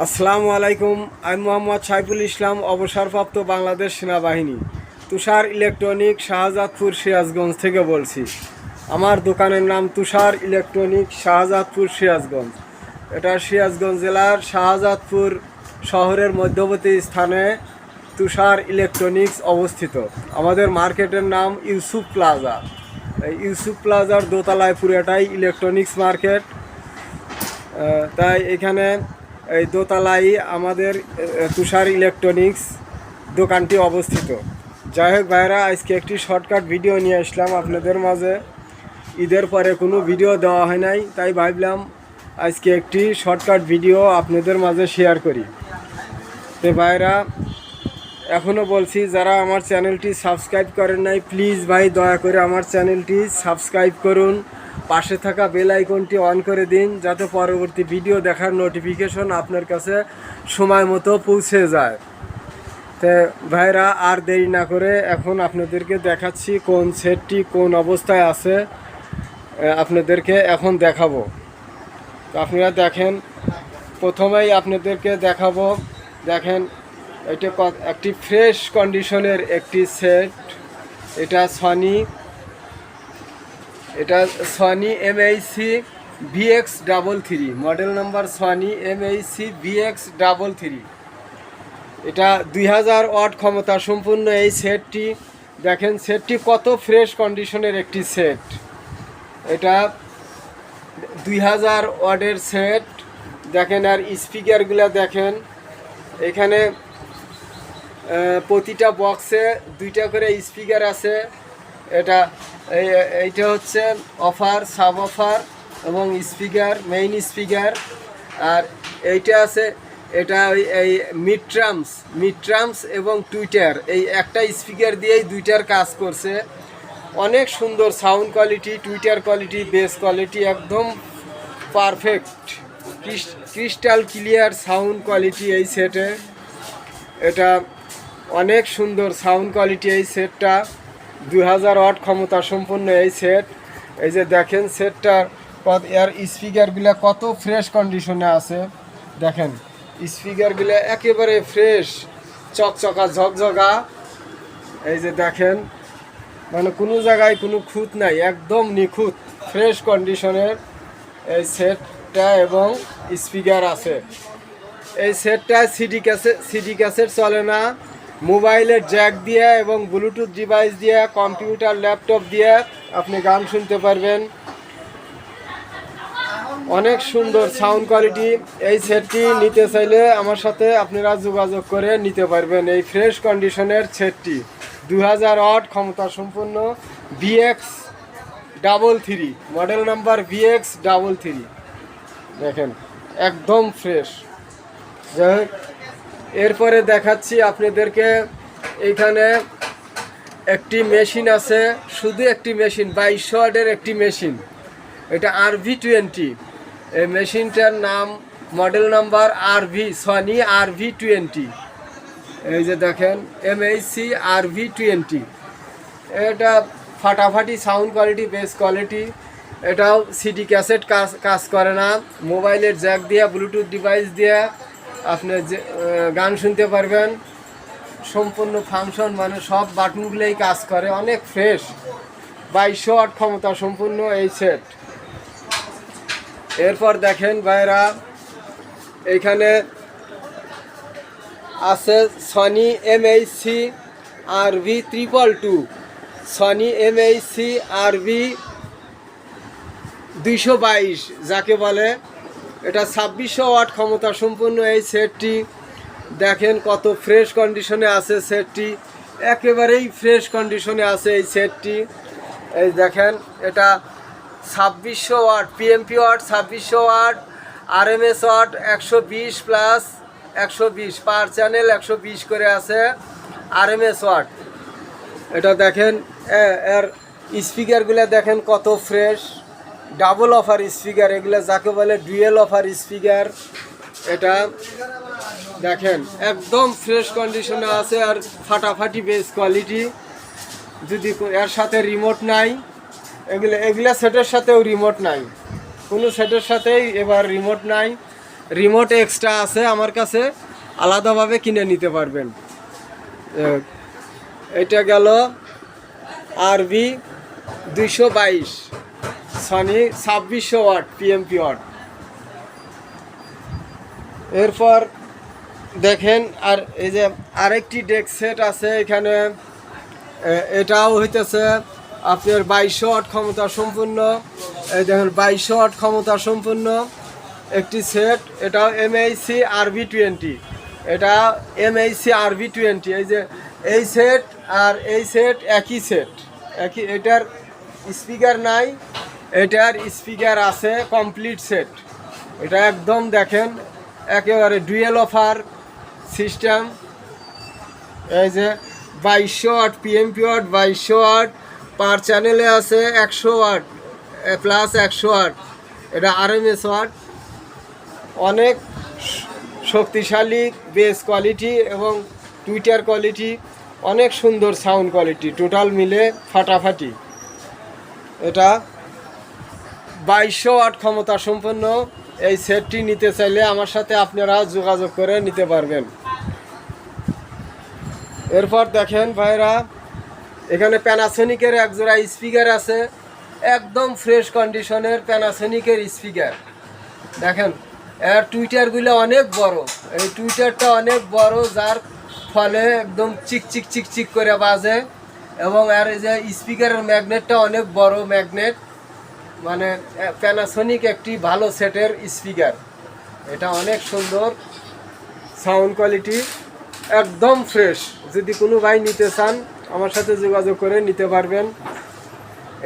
আসসালামু আলাইকুম। আমি মোহাম্মদ সাইফুল ইসলাম, অবসরপ্রাপ্ত বাংলাদেশ সেনাবাহিনী। তুষার ইলেকট্রনিক, শাহজাদপুর, সিরাজগঞ্জ থেকে বলছি। আমার দোকানের নাম তুষার ইলেকট্রনিক, শাহজাদপুর, সিরাজগঞ্জ। এটা সিরাজগঞ্জ জেলার শাহজাদপুর শহরের মধ্যবর্তী স্থানে তুষার ইলেকট্রনিক্স অবস্থিত। আমাদের মার্কেটের নাম ইউসুফ প্লাজা। এই ইউসুফ প্লাজার দোতলায় পুরোটাই ইলেকট্রনিক্স মার্কেট। তাই এখানে এই দোতলায় আমাদের তুষার ইলেকট্রনিক্স দোকানটি অবস্থিত। যাই হোক ভাইরা, আজকে একটি শর্টকাট ভিডিও নিয়ে আসলাম আপনাদের মাঝে। ঈদের পরে কোনো ভিডিও দেওয়া হয় নাই, তাই ভাবলাম আজকে একটি শর্টকাট ভিডিও আপনাদের মাঝে শেয়ার করি। তো ভাইরা, এখনও বলছি, যারা আমার চ্যানেলটি সাবস্ক্রাইব করেন নাই, প্লিজ ভাই দয়া করে আমার চ্যানেলটি সাবস্ক্রাইব করুন। পাশে থাকা বেল আইকনটি অন করে দিন, যাতে পরবর্তী ভিডিও দেখার নোটিফিকেশন আপনার কাছে সময় মতো পৌঁছে যায়। তো ভাইরা, আর দেরি না করে এখন আপনাদেরকে দেখাচ্ছি কোন সেটটি কোন অবস্থায় আছে, আপনাদেরকে এখন দেখাবো। তো আপনারা দেখেন, প্রথমেই আপনাদেরকে দেখাবো। দেখেন, এটা একটি ফ্রেশ কন্ডিশনের একটি সেট। এটা Sony MAC VX33, model number Sony MAC VX33। এটা 2000 ওয়াট ক্ষমতা সম্পূর্ণ এই সেটটি। দেখেন সেটটি কত ফ্রেশ কন্ডিশনের একটি সেট। এটা 2000 ওয়াটের সেট। দেখেন, আর স্পিকারগুলো দেখেন, এখানে প্রতিটা বক্সে 2টা করে স্পিকার আছে। এইটা হচ্ছে অফার, সাব অফার এবং স্পিকার, মেইন স্পিকার। আর এইটা আছে, এটা এই মিড ট্রামস এবং টুইটার, এই একটা স্পিকার দিয়েই 2টার কাজ করছে। অনেক সুন্দর sound quality, tweeter quality, bass quality একদম perfect, crystal clear sound quality এই সেটে। এটা অনেক সুন্দর সাউন্ড কোয়ালিটি এই সেটটা। 2000 ওয়াট ক্ষমতা সম্পন্ন এই সেট। এই যে দেখেন সেটটার এর স্পিকারগুলো কত ফ্রেশ কন্ডিশনে আছে। দেখেন স্পিকারগুলো একেবারে ফ্রেশ, চকচকা, ঝকঝকা। এই যে দেখেন, মানে কোনো জায়গায় কোনো খুঁত নাই, একদম নিখুঁত ফ্রেশ কন্ডিশনের এই সেটটা এবং স্পিকার আছে। এই সেটটা সিডি ক্যাসেট চলে না, মোবাইলের জ্যাক দিয়ে এবং ব্লুটুথ ডিভাইস দিয়ে, কম্পিউটার, ল্যাপটপ দিয়ে আপনি গান শুনতে পারবেন। অনেক সুন্দর সাউন্ড কোয়ালিটি। এই সেটটি নিতে চাইলে আমার সাথে আপনারা যোগাযোগ করে নিতে পারবেন। এই ফ্রেশ কন্ডিশনের সেটটি 2000 ওয়াট ক্ষমতা সম্পন্ন VX33, মডেল নাম্বার VX33। দেখেন একদম ফ্রেশ। যাই হোক, এরপরে দেখাচ্ছি আপনাদেরকে। এইখানে একটি মেশিন আছে, শুধু একটি মেশিন, 2200 ওয়াটের একটি মেশিন। এটা RV20। এই মেশিনটার নাম, মডেল নাম্বার সনি RV20। এই যে দেখেন MAC RV20। এটা ফাটাফাটি সাউন্ড কোয়ালিটি, বেস কোয়ালিটি। এটাও সিডি ক্যাসেট কাজ করে না, মোবাইলের জ্যাক দিয়ে, ব্লুটুথ ডিভাইস দিয়ে আপনি যে গান শুনতে পারবেন। সম্পূর্ণ ফাংশন, মানে সব বাটনগুলোই কাজ করে, অনেক ফ্রেশ। 2200 ওয়াট ক্ষমতা সম্পূর্ণ এই সেট। এরপর দেখেন ভাইরা, এইখানে আছে Sony MAC RV222, Sony MAC RV222 যাকে বলে। এটা 2600 ওয়াট ক্ষমতা সম্পন্ন এই সেটটি। দেখেন কত ফ্রেশ কন্ডিশনে আছে সেটটি, একেবারেই ফ্রেশ কন্ডিশনে আছে এই সেটটি। এই দেখেন, এটা 2600 watt, PMP watt 2600 watt, RMS watt 120 plus 120, per channel 120 করে আছে RMS ওয়াট। এটা দেখেন, এর স্পিকারগুলো দেখেন কত ফ্রেশ, ডাবল অফার স্পিকার, এগুলো যাকে বলে ডুয়েল অফার স্পিকার। এটা দেখেন একদম ফ্রেশ কন্ডিশনে আছে, আর ফাটাফাটি বেস কোয়ালিটি। যদি এর সাথে রিমোট নাই, এগুলা সেটের সাথেও রিমোট নাই, কোনো সেটের সাথেই এবার রিমোট নাই। রিমোট এক্সট্রা আছে আমার কাছে, আলাদাভাবে কিনে নিতে পারবেন। এটা গেল আরবি 222 সনি 2600 ওয়াট পিএমপি ওয়াট। এরপর দেখেন আর এই যে আরেকটি ডেক সেট আছে এখানে, এটাও হইতেছে আপনার 2200 ওয়াট ক্ষমতা সম্পূর্ণ। এই দেখেন 2200 ওয়াট ক্ষমতা সম্পূর্ণ একটি সেট, এটাও এমএইসি RB20, এটা এমএইসি RB20। এই যে এই সেট আর এই সেট একই সেট, একই। এটার স্পিকার নাই, এটার স্পিকার আছে, কমপ্লিট সেট। এটা একদম দেখেন একেবারে ডুয়েল অফার সিস্টেম। এই যে 2200 ওয়াট পিএমপি ওয়াট, 2200 ওয়াট পার চ্যানেলে আছে, 100 ওয়াট প্লাস 100 ওয়াট, এটা RMS ওয়াট। অনেক শক্তিশালী বেস কোয়ালিটি এবং টুইটার কোয়ালিটি, অনেক সুন্দর সাউন্ড কোয়ালিটি, টোটাল মিলে ফাটাফাটি। এটা 2200 ওয়াট ক্ষমতা সম্পন্ন। এই সেটটি নিতে চাইলে আমার সাথে আপনারা যোগাযোগ করে নিতে পারবেন। এরপর দেখেন ভাইরা, এখানে প্যানাসোনিকের একজোড়া স্পিকার আছে, একদম ফ্রেশ কন্ডিশনের প্যানাসোনিকের স্পিকার। দেখেন এর টুইটারগুলো অনেক বড়, এই টুইটারটা অনেক বড়, যার ফলে একদম চিকচিক চিকচিক করে বাজে। এবং আর এই যে স্পিকারের ম্যাগনেটটা অনেক বড় ম্যাগনেট, মানে প্যানাসোনিক একটি ভালো সেটের স্পিকার। এটা অনেক সুন্দর সাউন্ড কোয়ালিটি, একদম ফ্রেশ। যদি কোনো ভাই নিতে চান আমার সাথে যোগাযোগ করে নিতে পারবেন।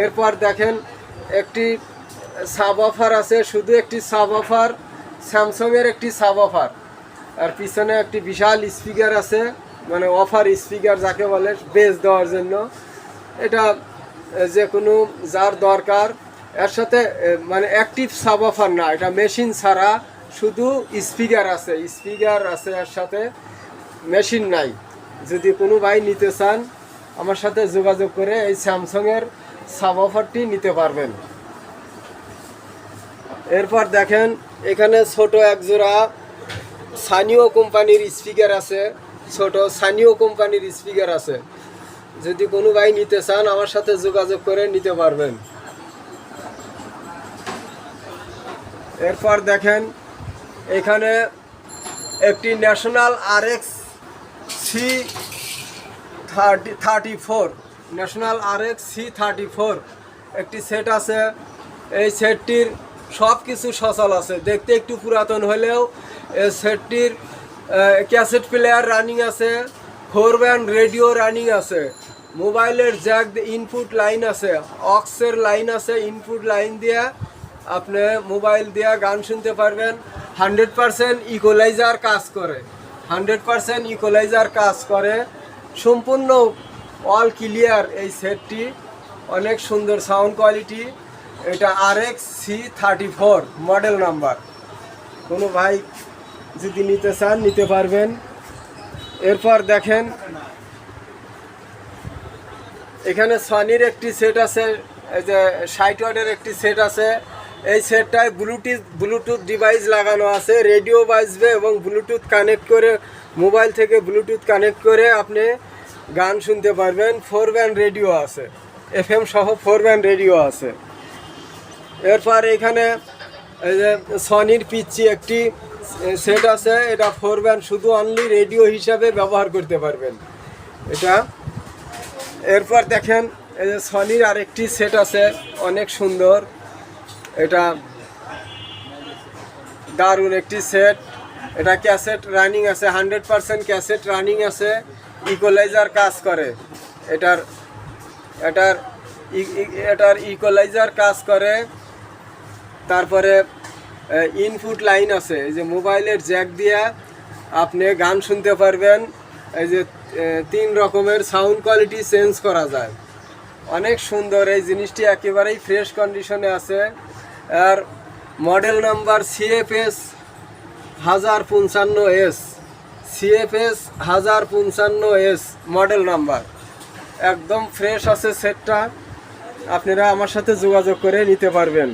এরপর দেখেন একটি সাব অফার আছে, শুধু একটি সাব অফার, স্যামসাংয়ের একটি সাব অফার। আর পিছনে একটি বিশাল স্পিকার আছে, মানে অফার স্পিকার যাকে বলে, বেস দেওয়ার জন্য। এটা যে কোনো যার দরকার, এর সাথে মানে অ্যাক্টিভ সাব অফার না, এটা মেশিন ছাড়া শুধু স্পিকার আছে, স্পিকার আছে এর সাথে, মেশিন নাই। যদি কোনো ভাই নিতে চান আমার সাথে যোগাযোগ করে এই স্যামসাংয়ের সাব অফারটি নিতে পারবেন। এরপর দেখেন এখানে ছোট একজোড়া সানিও কোম্পানির স্পিকার আছে, ছোট সানিও কোম্পানির স্পিকার আছে। যদি কোনো ভাই নিতে চান আমার সাথে যোগাযোগ করে নিতে পারবেন। এরপর দেখেন এখানে একটি national RX C34, national RX C34 একটি সেট আছে। এই সেটটির সব কিছু সচল আছে, দেখতে একটু পুরাতন হলেও এই সেটটির ক্যাসেট প্লেয়ার রানিং আছে, 4 ব্যান্ড রেডিও রানিং আছে, মোবাইলের জ্যাক ইনপুট লাইন আছে, অক্সের লাইন আছে, ইনপুট লাইন দিয়ে আপনি মোবাইল দিয়ে গান শুনতে পারবেন। 100% ইকুয়ালাইজার কাজ করে, 100% ইকুয়ালাইজার কাজ করে, সম্পূর্ণ অল ক্লিয়ার। এই সেটটি অনেক সুন্দর সাউন্ড কোয়ালিটি। এটা RX C34 মডেল নাম্বার। কোনো ভাই যদি নিতে চান নিতে পারবেন। এরপর দেখেন এখানে সনির একটি সেট আছে, এই যে 60 ওয়াটের একটি সেট আছে। এই সেটটায় ব্লুটুথ ডিভাইস লাগানো আছে, রেডিও বাজবে এবং ব্লুটুথ কানেক্ট করে, মোবাইল থেকে ব্লুটুথ কানেক্ট করে আপনি গান শুনতে পারবেন। 4 ব্যান্ড রেডিও আছে, FM সহ 4 ব্যান্ড রেডিও আছে। এরপর এখানে এই যে সনির পিচি একটি সেট আছে, এটা 4 ব্যান্ড, শুধু অনলি রেডিও হিসাবে ব্যবহার করতে পারবেন এটা। এরপর দেখেন এই যে সনির আরেকটি সেট আছে, অনেক সুন্দর, এটা দারুণ একটি সেট। এটা ক্যাসেট রানিং আছে, 100% ক্যাসেট রানিং আছে, ইকুয়ালাইজার কাজ করে, এটার ইকুয়ালাইজার কাজ করে। তারপরে ইনপুট লাইন আছে, এই যে মোবাইলের জ্যাক দিয়ে আপনি গান শুনতে পারবেন। এই যে 3 রকমের সাউন্ড কোয়ালিটি চেঞ্জ করা যায়, অনেক সুন্দর। এই জিনিসটি একেবারেই ফ্রেশ কন্ডিশনে আছে। আর model number CFS 1055S, CFS 1055S model number, একদম ফ্রেশ আছে সেটটা। আপনারা আমার সাথে যোগাযোগ করে নিতে পারবেন।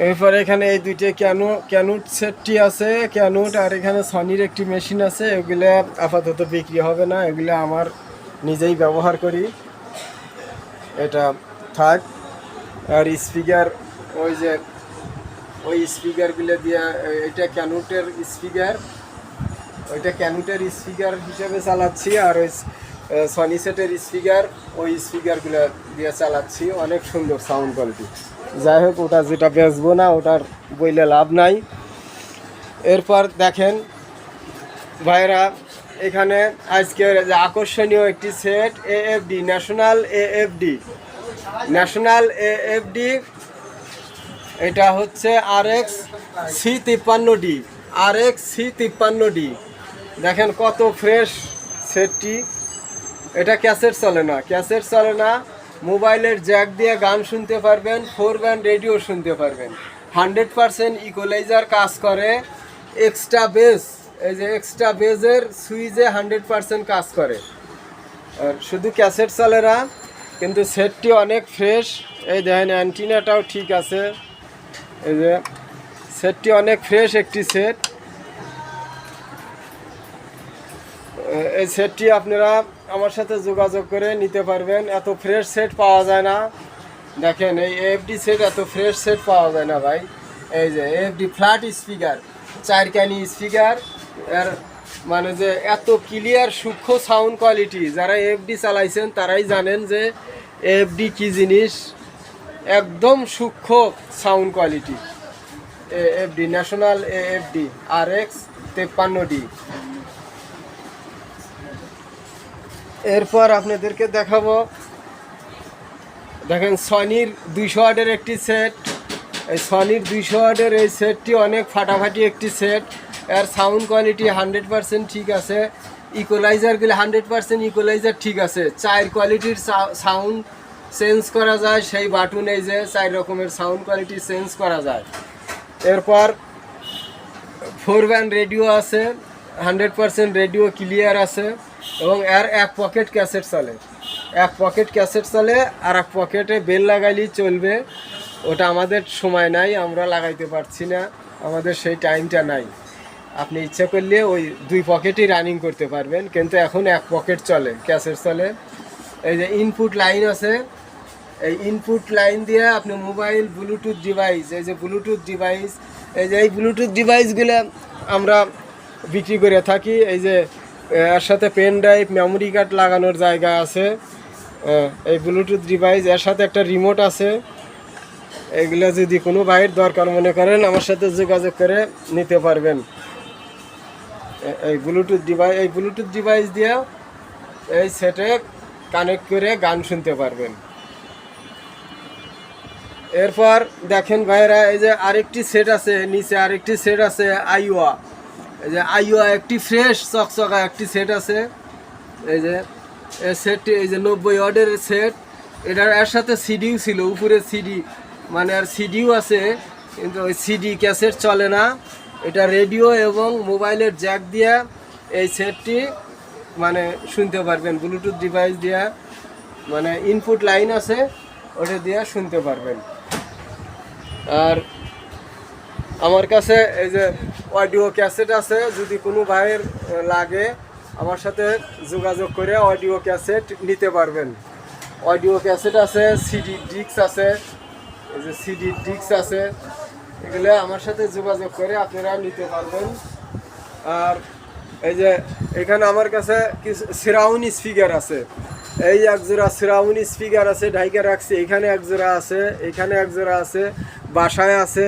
এরপর এখানে এই দুইটা ক্যানুট সেটটি আছে, ক্যানুট, আর এখানে সনির একটি মেশিন আছে। এগুলো আপাতত বিক্রি হবে না, এগুলো আমার নিজেই ব্যবহার করি, এটা থাক। আর স্পিকার, ওই যে ওই স্পিকারগুলো দিয়ে, এটা ক্যানুটের স্পিকার, ওইটা ক্যানুটের স্পিকার হিসেবে চালাচ্ছি। আর ওই সনি সেটের স্পিকার, ওই স্পিকারগুলো দিয়ে চালাচ্ছি, অনেক সুন্দর সাউন্ড কোয়ালিটি। যাই হোক, ওটা যেটা বেচবো না, ওটার বইলে লাভ নাই। এরপর দেখেন ভাইরা, এখানে আজকের যে আকর্ষণীয় একটি সেট, এএফডি, ন্যাশনাল এএফডি, এটা হচ্ছে RX-C53D। দেখেন কত ফ্রেশ সেটটি। এটা ক্যাসেট চলে না, মোবাইলের জ্যাক দিয়ে গান শুনতে পারবেন, 4 ব্যান্ড রেডিও শুনতে পারবেন, 100% ইকুয়ালাইজার কাজ করে, এক্সট্রা বেস, এই যে এক্সট্রা বেজের সুইচে 100% কাজ করে। আর শুধু ক্যাসেট চলে না, কিন্তু সেটটি অনেক ফ্রেশ। এই দেখেন অ্যান্টিনাটাও ঠিক আছে, এই যে সেটটি অনেক ফ্রেশ একটি সেট। এই সেটটি আপনারা আমার সাথে যোগাযোগ করে নিতে পারবেন, এত ফ্রেশ সেট পাওয়া যায় না। দেখেন এই এএফডি সেট, এত ফ্রেশ সেট পাওয়া যায় না ভাই। এই যে AFD flat speaker, 4 Kani speaker, এর মানে যে এত ক্লিয়ার সূক্ষ্ম সাউন্ড কোয়ালিটি, যারা এএফডি চালাইছেন তারাই জানেন যে এএফডি কী জিনিস, একদম সূক্ষ্ম sound quality. AFD, national AFD RX-53D। এরপর আপনাদেরকে দেখাবো, দেখেন সনির 200 ওয়াটের একটি সেট। এই সনির 200 ওয়াটের এই সেটটি অনেক ফাটাফাটি একটি সেট। এর সাউন্ড কোয়ালিটি 100% ঠিক আছে, ইকুয়ালাইজারগুলো 100% ইকুয়ালাইজার ঠিক আছে। 4 কোয়ালিটির সাউন্ড চেঞ্জ করা যায়, সেই বাটন, এই যে 4 রকমের সাউন্ড কোয়ালিটি চেঞ্জ করা যায়। এরপর 4 ব্যান্ড রেডিও আছে, 100% রেডিও ক্লিয়ার আছে, এবং এর এক পকেট ক্যাসেট চলে, আর এক পকেটে বেল লাগাইলেই চলবে। ওটা আমাদের সময় নাই, আমরা লাগাইতে পারছি না, আমাদের সেই টাইমটা নাই। আপনি ইচ্ছা করলে ওই 2 পকেটই রানিং করতে পারবেন, কিন্তু এখন এক পকেট চলে, ক্যাসেট চলে। এই যে ইনপুট লাইন আছে, এই ইনপুট লাইন দিয়ে আপনি মোবাইল, ব্লুটুথ ডিভাইস, এই যে ব্লুটুথ ডিভাইস, এই যে এই ব্লুটুথ ডিভাইসগুলো আমরা বিক্রি করে থাকি। এই যে এর সাথে পেন ড্রাইভ, মেমোরি কার্ড লাগানোর জায়গা আছে। এই ব্লুটুথ ডিভাইস, এর সাথে একটা রিমোট আছে। এগুলো যদি কোনো ভাইয়ের দরকার মনে করেন, আমার সাথে যোগাযোগ করে নিতে পারবেন। এই ব্লুটুথ ডিভাইস দিয়ে এই সেটে কানেক্ট করে গান শুনতে পারবেন। এরপর দেখেন ভাইরা, এই যে আরেকটি সেট আছে, নিচে আরেকটি সেট আছে আইওয়া। এই যে আইওয়া একটি ফ্রেশ চকচকা একটি সেট আছে। এই যে এই সেটটি, এই যে 90 ওয়াটের সেট। এটার এর সাথে সিডিও ছিল, উপরে সিডি, মানে আর সিডিও আছে, কিন্তু ওই সিডি ক্যাসেট চলে না। এটা রেডিও এবং মোবাইলের জ্যাক দিয়ে এই সেটটি মানে শুনতে পারবেন, ব্লুটুথ ডিভাইস দিয়ে, মানে ইনপুট লাইন আছে, ওটা দিয়ে শুনতে পারবেন। আর আমার কাছে এই যে অডিও ক্যাসেট আছে, যদি কোনো ভাইয়ের লাগে আমার সাথে যোগাযোগ করে অডিও ক্যাসেট নিতে পারবেন। অডিও ক্যাসেট আছে, সিডি ডিস্ক আছে, এই যে সিডি ডিস্ক আছে, এগুলো আমার সাথে যোগাযোগ করে আপনারা নিতে পারবেন। আর এই যে এখানে আমার কাছে কিছু সারাউন্ড স্পিকার আছে, এই একজোড়া সারাউন্ড স্পিকার আছে, ঢাইকা রাখছি, এখানে একজোড়া আছে, এখানে একজোড়া আছে, বাসায় আছে।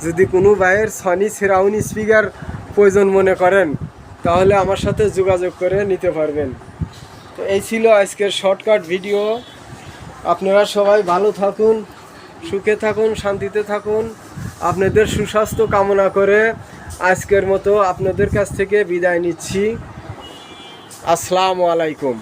যদি কোনো ভাইয়ের সনি সারাউন্ড স্পিকার প্রয়োজন মনে করেন, তাহলে আমার সাথে যোগাযোগ করে নিতে পারবেন। তো এই ছিল আজকের শর্টকাট ভিডিও। আপনারা সবাই ভালো থাকুন, সুখে থাকুন, শান্তিতে থাকুন। আপনাদের সুস্বাস্থ্য কামনা করে আজকের মতো আপনাদের কাছ থেকে বিদায় নিচ্ছি। আসসালামু আলাইকুম।